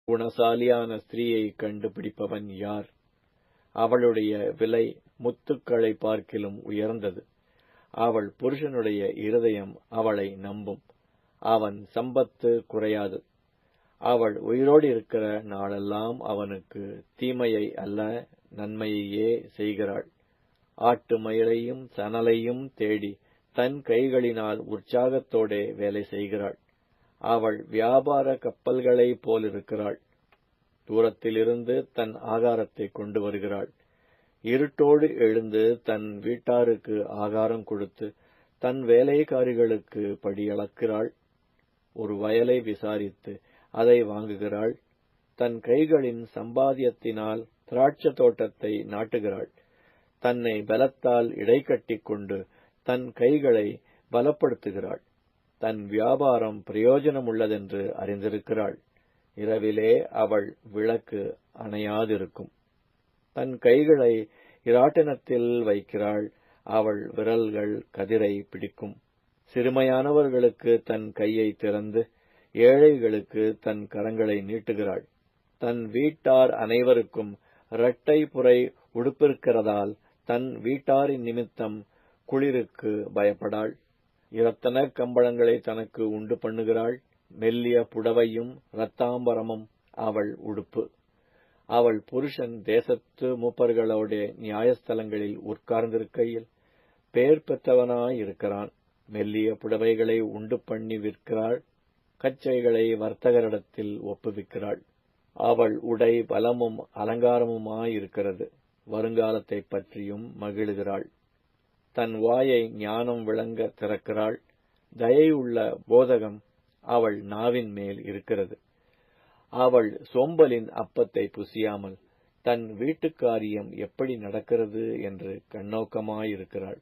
குணசாலியான ஸ்திரீயை கண்டுபிடிப்பவன் யார்? அவளுடைய விலை முத்துக்களை பார்க்கிலும் உயர்ந்தது. அவள் புருஷனுடைய இருதயம் அவளை நம்பும். அவன் சம்பத்து குறையாது. அவள் உயிரோடு இருக்கிற நாளெல்லாம் அவனுக்கு தீமையை அல்ல நன்மையையே செய்கிறாள். ஆட்டு மயிரையும் சணலையும் தேடி தன் கைகளினால் உற்சாகத்தோடே வேலை செய்கிறாள். அவள் வியாபார கப்பல்களைப் போலிருக்கிறாள். தூரத்திலிருந்து தன் ஆகாரத்தை கொண்டு வருகிறாள். இருட்டோடு எழுந்து தன் வீட்டாருக்கு ஆகாரம் கொடுத்து தன் வேலைக்காரிகளுக்கு படியளக்கிறாள். ஒரு வயலை விசாரித்து அதை வாங்குகிறாள். தன் கைகளின் சம்பாத்தியத்தினால் திராட்சை தோட்டத்தை நாட்டுகிறாள். தன்னை பலத்தால் இடைக்கட்டிக் கொண்டு தன் கைகளை பலப்படுத்துகிறாள். தன் வியாபாரம் பிரயோஜனமுள்ளதென்று அறிந்திருக்கிறாள். இரவிலே அவள் விளக்கு அணையாதிருக்கும். தன் கைகளை இராட்டினத்தில் வைக்கிறாள். அவள் விரல்கள் கதிரை பிடிக்கும். சிறுமையானவர்களுக்கு தன் கையை திறந்து ஏழைகளுக்கு தன் கரங்களை நீட்டுகிறாள். தன் வீட்டார் அனைவருக்கும் இரட்டை புரை உடுப்பிருக்கிறதால் தன் வீட்டாரின் நிமித்தம் குளிருக்கு பயப்படாள். இரத்தன கம்பளங்களை தனக்கு உண்டு பண்ணுகிறாள். மெல்லிய புடவையும் இரத்தாம்பரமும் அவள் உடுப்பு. அவள் புருஷன் தேசத்து மூப்பர்களோட நியாயஸ்தலங்களில் உட்கார்ந்திருக்கையில் பேர் பெற்றவனாயிருக்கிறான். மெல்லிய புடவைகளை உண்டு பண்ணி விற்கிறாள். கச்சைகளை வர்த்தகரிடத்தில் ஒப்புவிக்கிறாள். அவள் உடை பலமும் அலங்காரமுமாயிருக்கிறது. வருங்காலத்தை பற்றியும் மகிழுகிறாள். தன் வாயை ஞானம் விளங்க திறக்கிறாள். தயையுள்ள போதகம் அவள் நாவின் மேல் இருக்கிறது. அவள் சோம்பலின் அப்பத்தை புசியாமல் தன் வீட்டுக்காரியம் எப்படி நடக்கிறது என்று கண்ணோக்கமாயிருக்கிறாள்.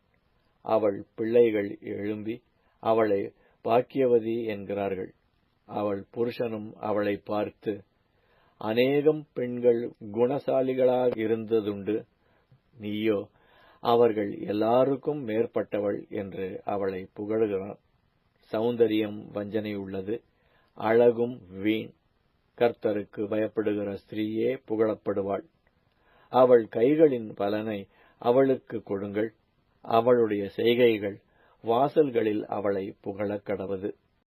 அவள் பிள்ளைகள் எழும்பி அவளை பாக்கியவதி என்கிறார்கள். அவள் புருஷனும் அவளை பார்த்து, அநேகம் பெண்கள் குணசாலிகளாக இருந்ததுண்டு, நீயோ அவர்கள் எல்லாருக்கும் மேற்பட்டவள் என்று அவளை புகழுகிறான். சௌந்தரியம் வஞ்சனையுள்ளது, அழகும் வீண். கர்த்தருக்கு பயப்படுகிற ஸ்திரீயே புகழப்படுவாள். அவள் கைகளின் பலனை அவளுக்கு கொடுங்கள். அவளுடைய செய்கைகள் வாசல்களில் அவளை புகழக் கடவது.